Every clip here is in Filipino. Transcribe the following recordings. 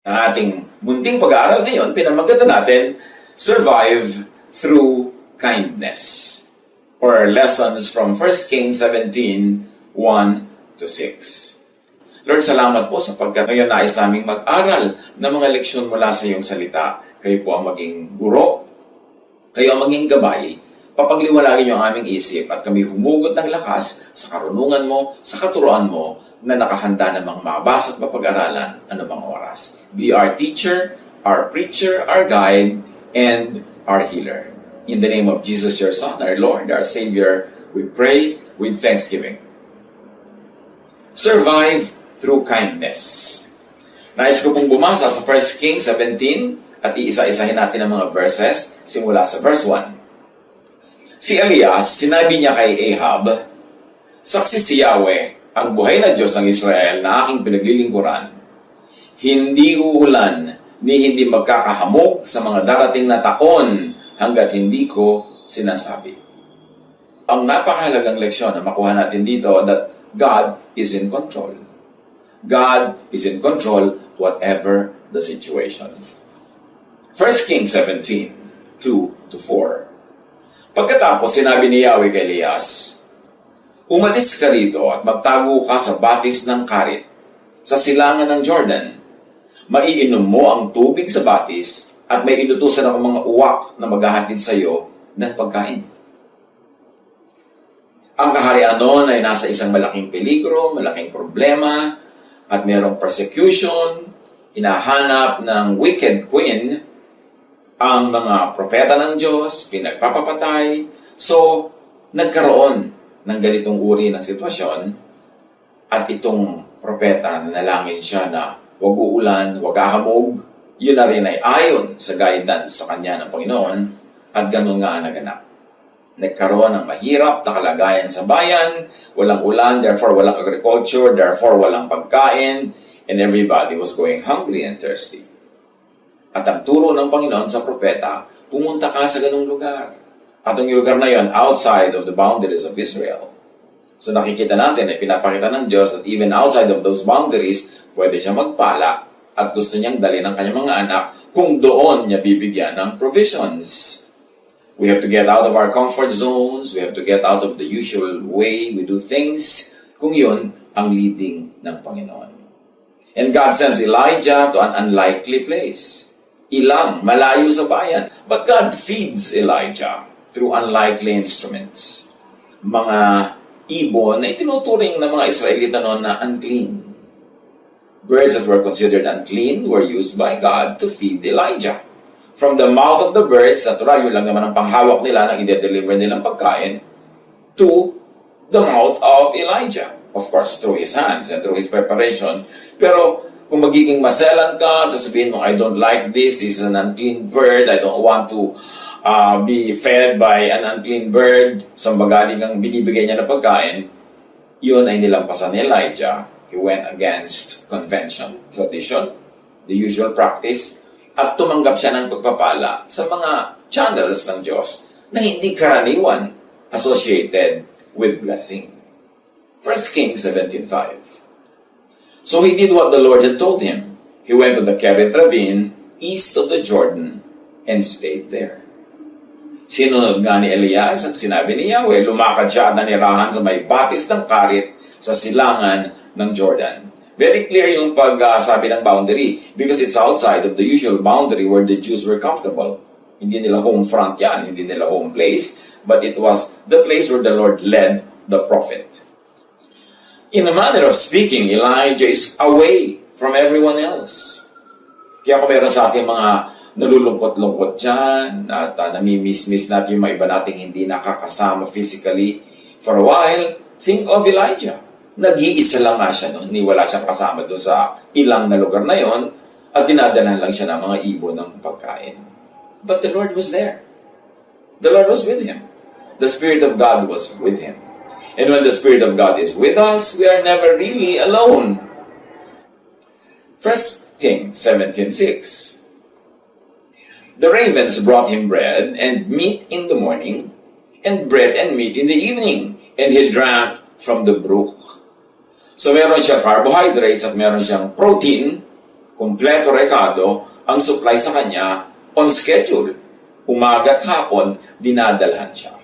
Ang ating munting pag-aaral ngayon, pinamagatan natin, Survive Through Kindness. Or lessons from 1 Kings 17, 1-6. Lord, salamat po sapagkat ngayon nais naming mag-aral ng mga leksyon mula sa iyong salita. Kayo po ang maging guro, kayo ang maging gabay, papagliwanagin niyo ang aming isip at kami humugot ng lakas sa karunungan mo, sa katuruan mo, na nakahanda namang mabasa at mapag-aralan anumang oras. Be our teacher, our preacher, our guide, and our healer. In the name of Jesus, your Son, our Lord, our Savior, we pray with thanksgiving. Survive through kindness. Nais ko pong bumasa sa 1 Kings 17 at iisa-isahin natin ang mga verses simula sa verse 1. Si Elias, sinabi niya kay Ahab, "Saksi si Yahweh, ang buhay na Diyos ng Israel na aking pinaglilingkuran, hindi uulan ni hindi magkakahamog sa mga darating na taon hanggat hindi ko sinasabi." Ang napakahalagang leksyon na makuha natin dito that God is in control. God is in control whatever the situation. 1 Kings 17, 2-4. Pagkatapos sinabi ni Yahweh kay Elias, "Umalis ka rito at magtago ka sa batis ng Karit, sa silangan ng Jordan. Maiinom mo ang tubig sa batis at may inutusan ako mga uwak na maghahatid sa iyo ng pagkain." Ang kaharian noon ay nasa isang malaking peligro, malaking problema, at mayroong persecution, hinahanap ng wicked queen, ang mga propeta ng Diyos, pinagpapapatay. So, nagkaroon ng ganitong uri ng sitwasyon at itong propeta, nanalangin siya na huwag uulan, huwag hahamog. Yun na rin ay ayon sa guidance sa kanya ng Panginoon at ganun nga ang naganap. Nagkaroon ng mahirap na kalagayan sa bayan, walang ulan, therefore walang agriculture, therefore walang pagkain, and everybody was going hungry and thirsty. At ang turo ng Panginoon sa propeta, pumunta ka sa ganung lugar. At ang lugar na yon, outside of the boundaries of Israel. So nakikita natin ay pinapakita ng Diyos that even outside of those boundaries, pwede siya magpala at gusto niyang dali ng kanyang mga anak kung doon niya bibigyan ng provisions. We have to get out of our comfort zones. We have to get out of the usual way we do things kung yun ang leading ng Panginoon. And God sends Elijah to an unlikely place. Ilang, malayo sa bayan. But God feeds Elijah through unlikely instruments. Mga ibon na itinuturing ng mga Israelita noon na unclean. Birds that were considered unclean were used by God to feed Elijah. From the mouth of the birds, natural, yun lang naman ang panghawak nila na i-deliver nilang pagkain, to the mouth of Elijah. Of course, through his hands and through his preparation. Pero kung magiging maselan ka, sasabihin mo, "I don't like this is an unclean bird, I don't want to be fed by an unclean bird," sa magaling ang binibigay niya na pagkain, yun ay nilampasan ni Elijah. He went against convention, tradition, the usual practice, at tumanggap siya ng pagpapala sa mga channels ng Diyos na hindi karaniwan associated with blessing. 1 Kings 17:5. So he did what the Lord had told him. He went to the Kerit Ravine, east of the Jordan, and stayed there. Sinunod nga ni Elias ang sinabi ni Yahweh, lumakad siya at nanirahan sa may batis ng Karit sa silangan ng Jordan. Very clear yung pagsabi ng boundary because it's outside of the usual boundary where the Jews were comfortable. Hindi nila home front yan, hindi nila home place, but it was the place where the Lord led the prophet. In a manner of speaking, Elijah is away from everyone else. Kaya kung meron sa ating mga nalulungkot-lungkot dyan, at namimiss-miss natin yung mga iba nating hindi nakakasama physically for a while, think of Elijah. Nag-iisa lang nga siya noon, wala siyang kasama doon sa ilang na lugar na yon, at dinadala lang siya ng mga ibon ng pagkain. But the Lord was there. The Lord was with him. The Spirit of God was with him. And when the Spirit of God is with us, we are never really alone. 1 Kings 17:6. The ravens brought him bread and meat in the morning, and bread and meat in the evening, and he drank from the brook. So meron siyang carbohydrates at meron siyang protein, Kompleto rekado ang supply sa kanya on schedule. Umaga at hapon, dinadalhan siya.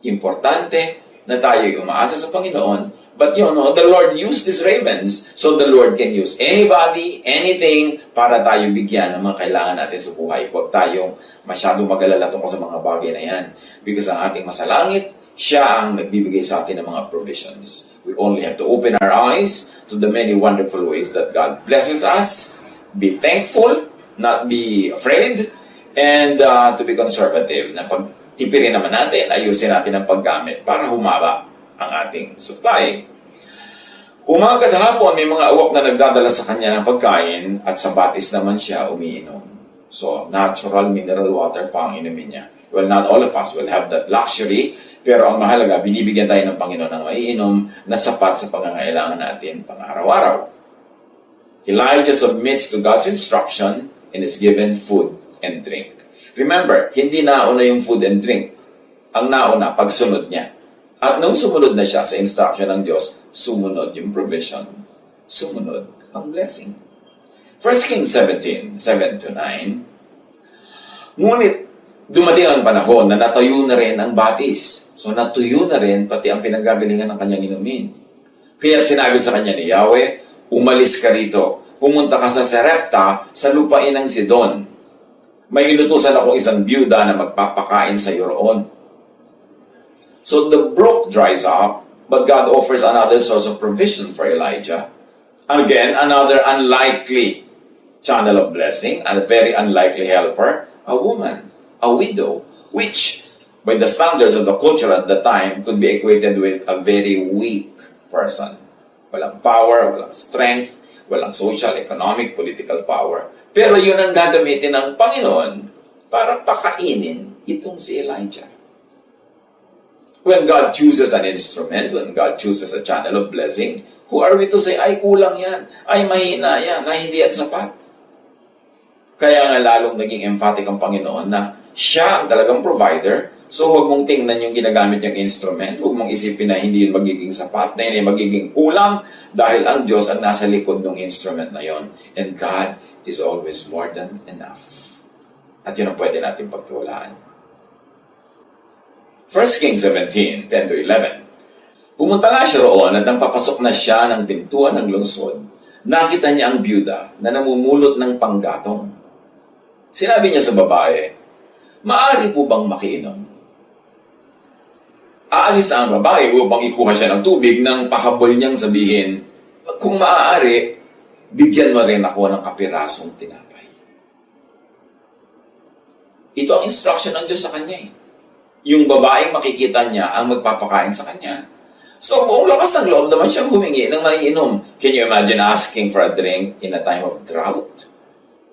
Importante na tayo'y umaasa sa Panginoon. But the Lord used these ravens, so the Lord can use anybody, anything, para tayo bigyan ng mga kailangan natin sa buhay. Huwag tayong masyadong mag-alala tungkol sa mga bagay na yan. Because ang ating masalangit, siya ang nagbibigay sa atin ng mga provisions. We only have to open our eyes to the many wonderful ways that God blesses us. Be thankful, not be afraid, and to be conservative. Na pagtipirin naman natin, ayusin natin ang paggamit para humaba ang ating supply. Umaga at hapon, may mga awak na nagdadala sa kanya ng pagkain at sa batis naman siya umiinom. So, natural mineral water pa ang inumin niya. Well, not all of us will have that luxury, pero ang mahalaga, binibigyan tayo ng Panginoon ng maiinom na sapat sa pangangailangan natin pang-araw-araw. Elijah submits to God's instruction and is given food and drink. Remember, hindi nauna yung food and drink. Ang nauna, pagsunod niya. At nung sumunod na siya sa instruction ng Diyos, sumunod yung provision. Sumunod ang blessing. 1 Kings 17, 7-9. Ngunit, dumating ang panahon na natayo na rin ang batis. So, natuyo na rin pati ang pinagagalingan ng kanyang inumin. Kaya sinabi sa kanya ni Yahweh, umalis ka rito. Pumunta ka sa Sarepta, sa lupain ng Sidon. May inutusan akong isang byuda na magpapakain sa iyo roon. So the brook dries up, but God offers another source of provision for Elijah. Again, another unlikely channel of blessing, and a very unlikely helper, a woman, a widow, which, by the standards of the culture at the time, could be equated with a very weak person. Walang power, walang strength, walang social, economic, political power. Pero yun ang gagamitin ng Panginoon para pakainin itong si Elijah. When God chooses an instrument, when God chooses a channel of blessing, who are we to say, ay kulang yan, ay mahina yan, ay hindi at sapat? Kaya nga lalong naging emphatic ang Panginoon na siya ang talagang provider, so huwag mong tingnan yung ginagamit niyang instrument, huwag mong isipin na hindi yun magiging sapat, na hindi magiging kulang, dahil ang Diyos ang nasa likod ng instrument na yon. And God is always more than enough. At yun ang pwede natin pagtuwalaan. 1 Kings 17, 10-11. Pumunta nga siya roon at nang papasok na siya ng pintuan ng lungsod, nakita niya ang byuda na namumulot ng panggatong. Sinabi niya sa babae, maaari po bang makiinom? Aalis na ang babae upang ikuha siya ng tubig nang pahabol niyang sabihin, kung maaari, bigyan mo rin ako ng kapirasong tinapay. Ito ang instruction ng Diyos sa kanya eh. Yung babaeng makikita niya ang magpapakain sa kanya. So, buong lakas ng loob naman siyang humingi ng maiinom. Can you imagine asking for a drink in a time of drought?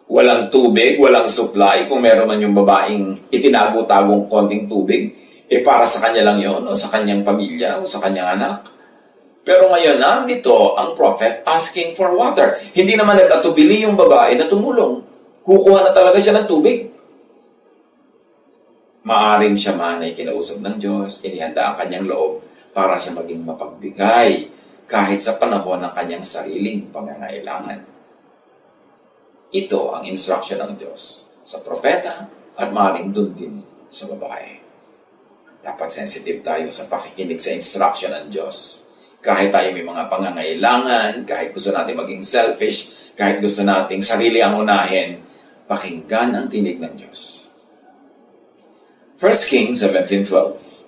Walang tubig, walang supply. Kung meron man yung babaeng itinago-tagong konting tubig, para sa kanya lang yon o sa kanyang pamilya, o sa kanyang anak. Pero ngayon, nandito ang prophet asking for water. Hindi naman nag-atubili yung babae na tumulong. Kukuha na talaga siya ng tubig. Maaring siya man ay kinausap ng Diyos, inihanda ang kanyang loob para siya maging mapagbigay kahit sa panahon ng kanyang sariling pangangailangan. Ito ang instruction ng Diyos sa propeta at maaring dun din sa babae. Dapat sensitive tayo sa pakikinig sa instruction ng Diyos. Kahit tayo may mga pangangailangan, kahit gusto natin maging selfish, kahit gusto nating sarili ang unahin, pakinggan ang tinig ng Diyos. 1 Kings 17:12.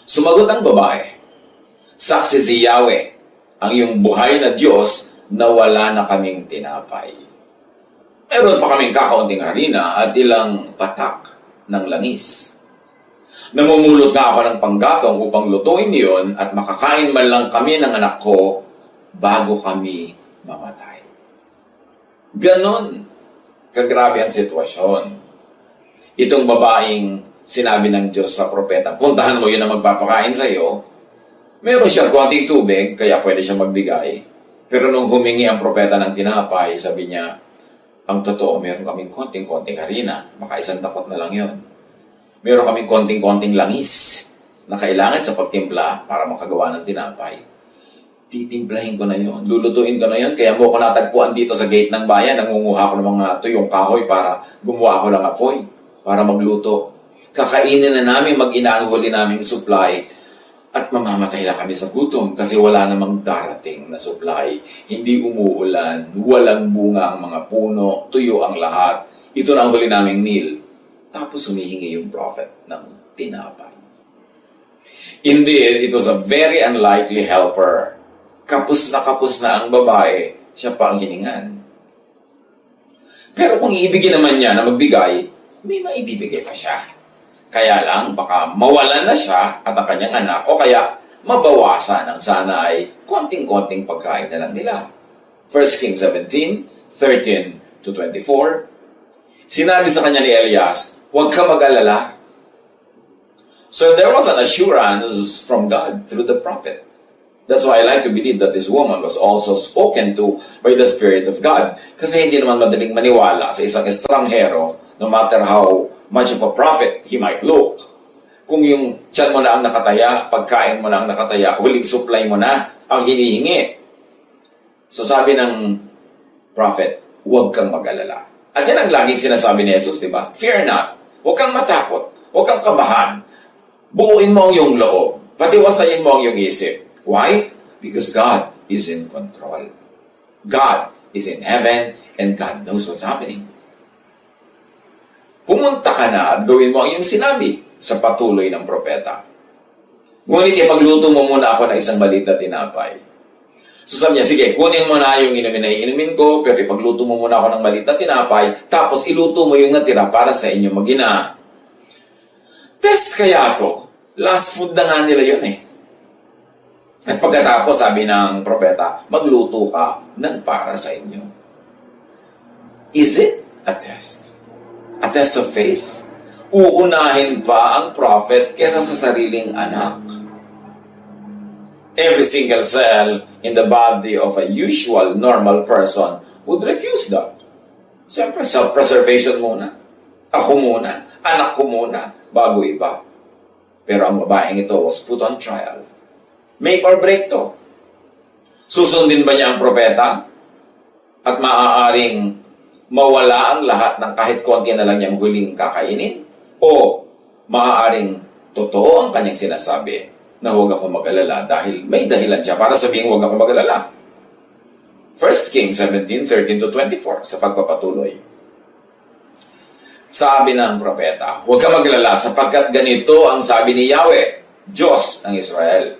Sumagot ang babae, saksi si Yahweh, ang iyong buhay na Diyos na wala na kaming tinapay. Meron pa kaming kakaunting harina at ilang patak ng langis. Namumulot nga ako ng panggatong upang lutuin niyon at makakain man lang kami ng anak ko bago kami mamatay. Ganon kagrabe ang sitwasyon. Itong babaeng sinabi ng Diyos sa propeta, puntahan mo yun na magpapakain sa iyo. Meron siyang konting tubig, kaya pwede siyang magbigay. Pero nung humingi ang propeta ng tinapay, sabi niya, ang totoo, meron kaming konting-konting harina. Baka isang takot na lang yun. Meron kaming konting-konting langis na kailangan sa pagtimpla para makagawa ng tinapay. titimplahin ko na yon, lulutuin ko na yon, kaya mo ko natagpuan dito sa gate ng bayan, nangunguha ko ng mga tuyong kahoy para gumawa ko ng apoy, para magluto. Kakainin na namin, mag-ina ang huli naming supply, at mamamatay na kami sa gutom kasi wala namang darating na supply. Hindi umuulan, walang bunga ang mga puno, tuyo ang lahat. Ito na ang huli naming meal. Tapos humihingi yung prophet ng tinapay. Indeed, it was a very unlikely helper. Kapos na ang babae, siya pa ang hiningan. Pero kung iibigin naman niya na magbigay, may maibibigay pa siya. Kaya lang, baka mawalan na siya at ang kanyang anak o kaya mabawasan ang sana ay konting-konting pagkain na lang nila. 1 Kings 17:13-24. Sinabi sa kanya ni Elias, huwag ka mag-alala. So there was an assurance from God through the prophet. That's why I like to believe that this woman was also spoken to by the Spirit of God. Kasi hindi naman madaling maniwala sa isang estranghero, no matter how much of a prophet he might look. Kung yung tiyan mo na ang nakataya, pagkain mo na ang nakataya, huling supply mo na ang hinihingi. So sabi ng prophet, huwag kang mag-alala. At yan ang laging sinasabi ni Jesus, di ba? Fear not. Huwag kang matakot. Huwag kang kabahan. Buuin mo ang iyong loob. Patiwasayin mo ang iyong isip. Why? Because God is in control. God is in heaven and God knows what's happening. Pumunta ka na at gawin mo ang iyong sinabi sa patuloy ng propeta. Ngunit ipagluto mo muna ako ng isang maliit na tinapay. So sabi niya, sige, kunin mo na yung inumin na inumin ko, pero ipagluto mo muna ako ng maliit na tinapay, tapos iluto mo yung natira para sa inyo mag-ina. Test kaya to. Last food na nga nila yun eh. At pagkatapos, sabi ng propeta, magluto ka ng para sa inyo. Is it a test? A test of faith? Uunahin pa ang prophet kesa sa sariling anak. Every single cell in the body of a usual, normal person would refuse that. Siyempre, self-preservation muna. Ako muna. Anak ko muna. Bago iba. Pero ang babaeng ito was put on trial. Make or break to. Susundin ba niya ang propeta? At maaaring mawala ang lahat ng kahit konti na lang niyang huling kakainin? O maaaring totoo ang kanyang sinasabi na huwag ako mag-alala dahil may dahilan siya para sabihin huwag ako mag-alala? 1 Kings 17:13-24 sa pagpapatuloy. Sabi ng propeta, huwag ka mag-alala sapagkat ganito ang sabi ni Yahweh, Diyos ng Israel.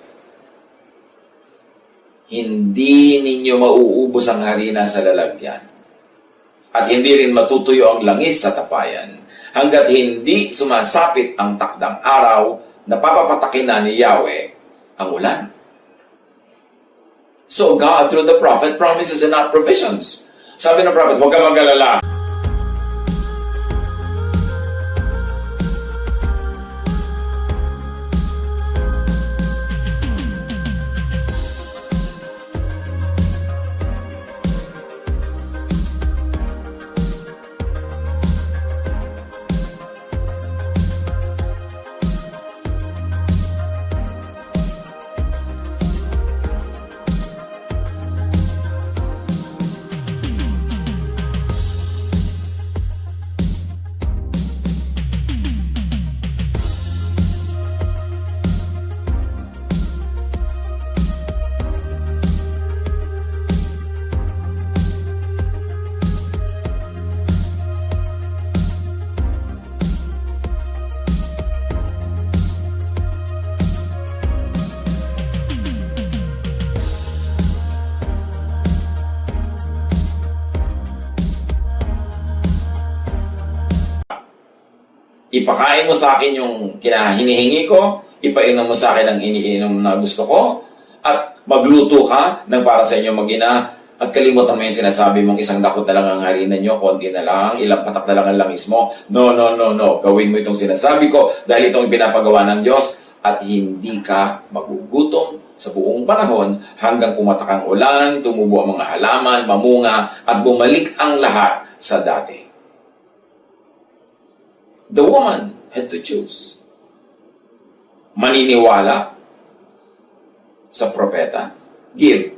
Hindi ninyo mauubos ang harina sa lalagyan at hindi rin matutuyo ang langis sa tapayan hanggat hindi sumasapit ang takdang araw na papapatakin na ni Yahweh ang ulan. So God, through the prophet, promises and not provisions. Sabi ng prophet, huwag ka mag-alala. Ipakain mo sa akin yung kinahinihingi ko, ipainom mo sa akin ang iniinom na gusto ko, at magluto ka ng para sa inyo mag-ina, at kalimutan mo yung sinasabi mong isang dakot na lang ang harina nyo, konti na lang, ilang patak na lang ang langis mo. No. Gawin mo itong sinasabi ko dahil itong pinapagawa ng Diyos at hindi ka magugutom sa buong panahon hanggang pumatak ang ulan, tumubo ang mga halaman, mamunga, at bumalik ang lahat sa dati. The woman had to choose. Maniniwala sa propeta give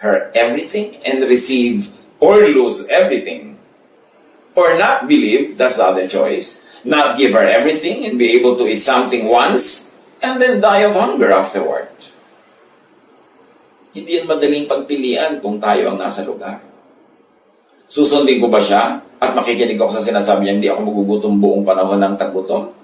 her everything and receive or lose everything. Or not believe, that's the other choice. Not give her everything and be able to eat something once and then die of hunger afterward. Hindi yan madaling pagpilian kung tayo ang nasa lugar. Susundin ko ba siya at makikinig ako sa sinasabi niya, hindi ako magugutom buong panahon ng taggutom?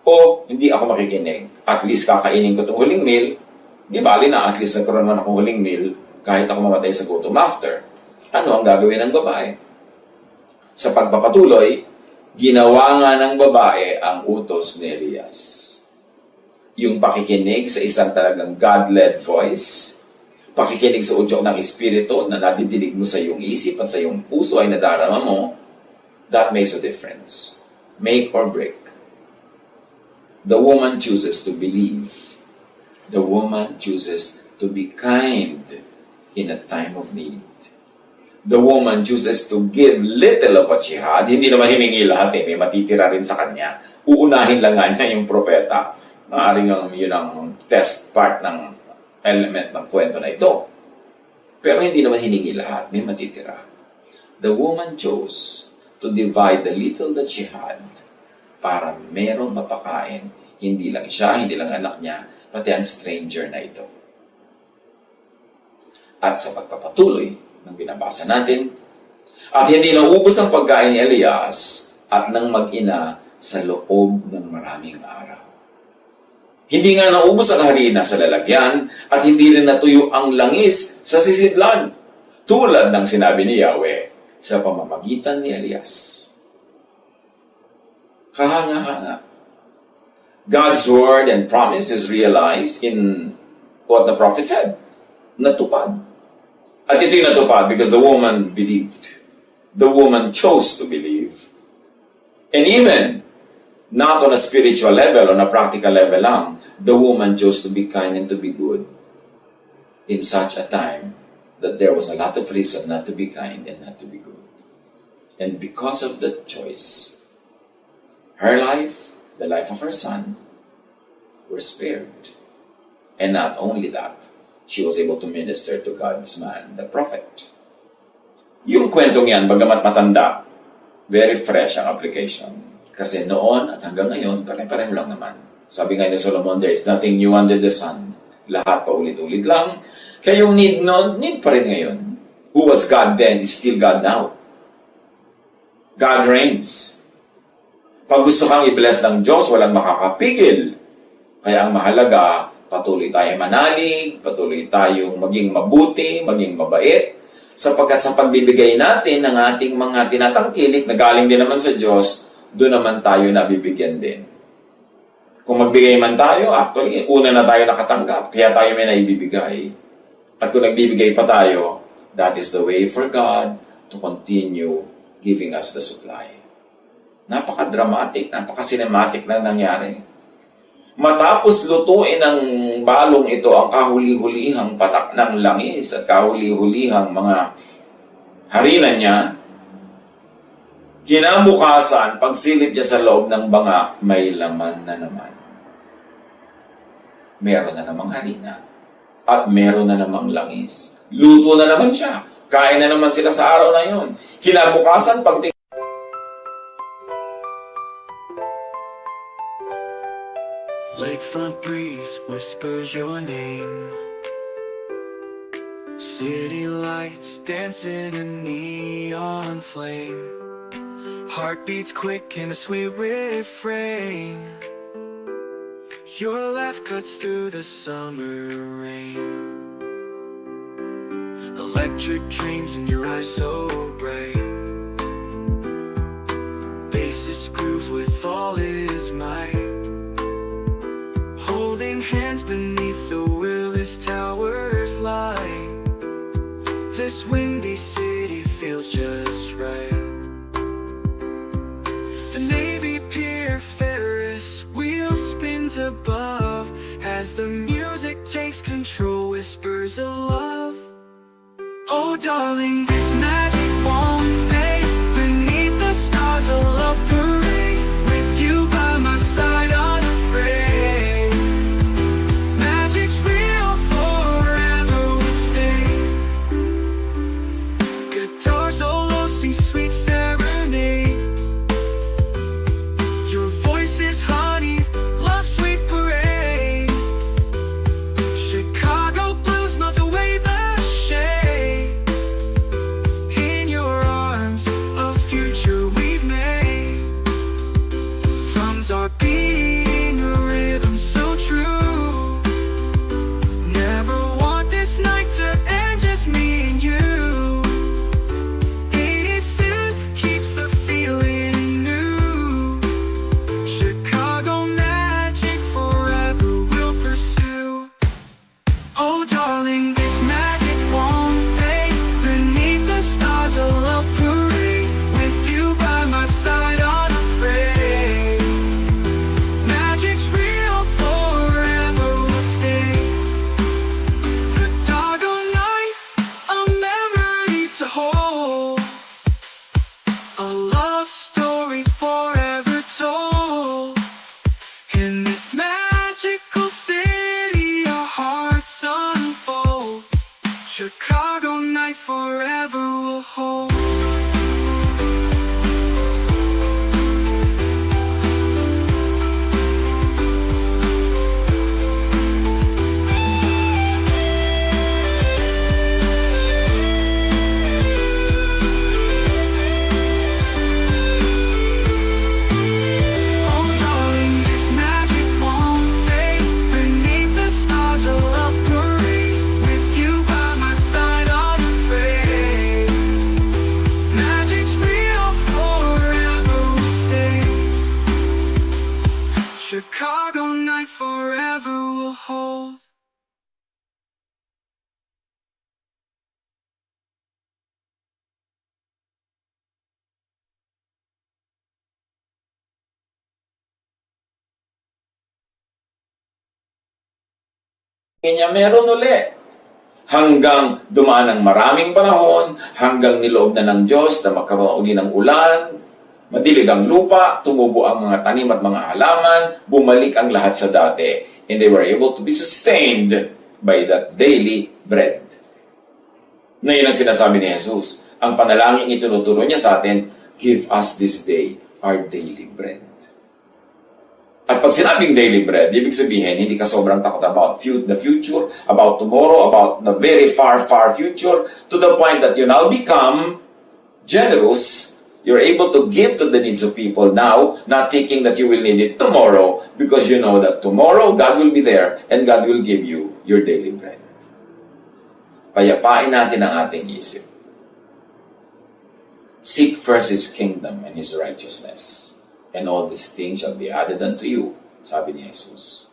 O hindi ako makikinig? At least kakainin ko itong huling meal, di bali na at least nagkaroon man akong huling meal kahit ako mamatay sa gutom after. Ano ang gagawin ng babae? Sa pagpapatuloy, ginawa nga ng babae ang utos ni Elias. Yung pakikinig sa isang talagang God-led voice, pakikinig sa udyok ng Espiritu na nadidinig mo sa iyong isip at sa iyong puso ay nadarama mo, that makes a difference. Make or break. The woman chooses to believe. The woman chooses to be kind in a time of need. The woman chooses to give little of what she had. Hindi naman hiningi lahat may matitira rin sa kanya. Uunahin lang nga niya yung propeta. Maaaring yun ang test part ng element ng kwento na ito. Pero hindi naman hiningi lahat, may matitira. The woman chose to divide the little that she had para merong mapakain. Hindi lang siya, hindi lang anak niya, pati ang stranger na ito. At sa pagpapatuloy ng binabasa natin, at hindi naubos ang pagkain ni Elias at ng mag-ina sa loob ng maraming araw. Hindi nga naubos ang harina sa lalagyan at hindi rin natuyo ang langis sa sisidlan, tulad ng sinabi ni Yahweh sa pamamagitan ni Elias. Kahanga-hanga. God's word and promise is realized in what the prophet said. Natupad. At ito'y natupad because the woman believed. The woman chose to believe. And even, not on a spiritual level, on a practical level lang, the woman chose to be kind and to be good in such a time that there was a lot of reason not to be kind and not to be good. And because of that choice, her life, the life of her son, were spared. And not only that, she was able to minister to God's man, the prophet. Yung kwentong yan, bagamat matanda, very fresh ang application. Kasi noon at hanggang ngayon, pare-pareho lang naman. Sabi nga ni Solomon, there is nothing new under the sun. Lahat pa ulit-ulit lang. Kaya yung need noon, need pa rin ngayon. Who was God then is still God now. God reigns. Pag gusto kang i-bless ng Diyos, walang makakapigil. Kaya ang mahalaga, patuloy tayong manalig, patuloy tayong maging mabuti, maging mabait, sapagkat sa pagbibigay natin ng ating mga tinatangkilik na galing din naman sa Diyos, doon naman tayo nabibigyan din. Kung magbigay man tayo, actually, una na tayo nakatanggap, kaya tayo may naibibigay. At kung nagbibigay pa tayo, that is the way for God to continue giving us the supply. Napaka-dramatic, napaka-cinematic na nangyari. Matapos lutuin ng balong ito ang kahuli-hulihang patak ng langis at kahuli-hulihang mga harina niya, kinabukasan, pagsilip niya sa loob ng banga, may laman na naman. Meron na namang harina at meron na namang langis. Luto na naman siya. Kain na naman sila sa araw na yun. Kinabukasan, Lakefront breeze whispers your name. City lights dancing in neon flame. Heartbeats quick in a sweet refrain. Your laugh cuts through the summer rain. Electric dreams in your eyes so bright. Bassist grooves with all his might. Holding hands beneath the Willis Towers light. This windy city feels just right. The Navy Pier Ferris wheel spins above as the music takes control, whispers of love. Oh darling, this magic won't fade. Beneath the stars a love parade. With you by my side unafraid. Magic's real forever, we'll niya meron uli. Hanggang dumaan ng maraming panahon, hanggang niloob na ng Diyos na magkaroon uli ng ulan, madilig ang lupa, tumubo ang mga tanim at mga halaman, bumalik ang lahat sa dati, and they were able to be sustained by that daily bread. Na yun ang sinasabi ni Jesus. Ang panalangin itinuturo niya sa atin, give us this day our daily bread. At pag sinabing daily bread, ibig sabihin, hindi ka sobrang takot about the future, about tomorrow, about the very far, far future, to the point that you now become generous. You're able to give to the needs of people now, not thinking that you will need it tomorrow, because you know that tomorrow God will be there and God will give you your daily bread. Payapain natin ang ating isip. Seek first His kingdom and His righteousness, and all these things shall be added unto you, sabi ni Jesus.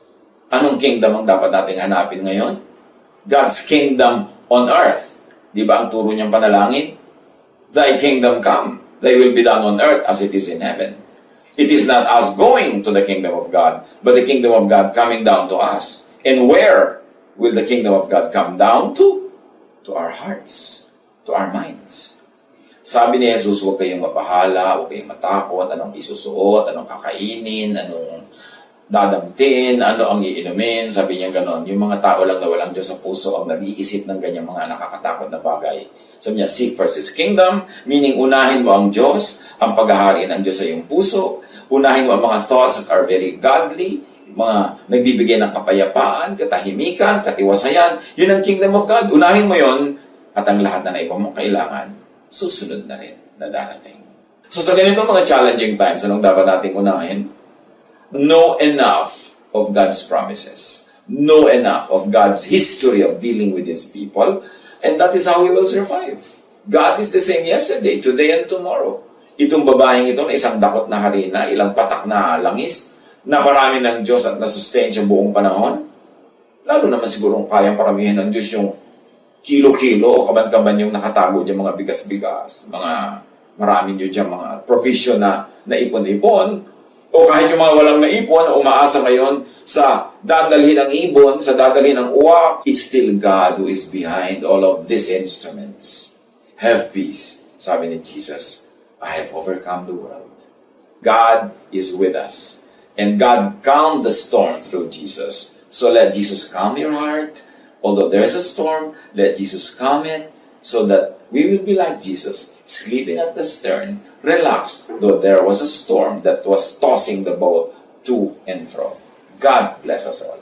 Anong kingdom ang dapat nating hanapin ngayon? God's kingdom on earth. Di ba ang turo niyang panalangin? Thy kingdom come, thy will be done on earth as it is in heaven. It is not us going to the kingdom of God, but the kingdom of God coming down to us. And where will the kingdom of God come down to? To our hearts, to our minds. Sabi ni Jesus, huwag kayong mapahala, huwag kayong matakot, anong isusuot, anong kakainin, anong dadamtin, ano ang iinumin. Sabi niya ganon. Yung mga tao lang na walang Diyos sa puso ang nag-iisip ng ganyang mga nakakatakot na bagay. Sabi niya, seek first His kingdom, meaning unahin mo ang Diyos, ang paghahari ng Diyos sa iyong puso, unahin mo ang mga thoughts that are very godly, mga nagbibigay ng kapayapaan, katahimikan, katiwasayan. Yun ang kingdom of God. Unahin mo yon at ang lahat na iba mong kailangan, susunod na rin na darating. So sa ganito mga challenging times, anong dapat nating unahin? Know enough of God's promises. Know enough of God's history of dealing with His people. And that is how we will survive. God is the same yesterday, today, and tomorrow. Itong babaeng ito na isang dakot na harina, ilang patak na langis, na marami ng Diyos at nasustain siya buong panahon. Lalo naman siguro kayang paramihan ng Diyos yung kilo-kilo o kaban-kaban yung nakatago dyan, mga bigas-bigas, mga maraming nyo dyan, mga provision na naipon-ipon, o kahit yung mga walang naipon na umaasa ngayon sa dadalhin ng ibon, sa dadalhin ng uwak, it's still God who is behind all of these instruments. Have peace, sabi ni Jesus, I have overcome the world. God is with us. And God calmed the storm through Jesus. So let Jesus calm your heart. Although there's a storm, let Jesus calm it so that we will be like Jesus, sleeping at the stern, relaxed, though there was a storm that was tossing the boat to and fro. God bless us all.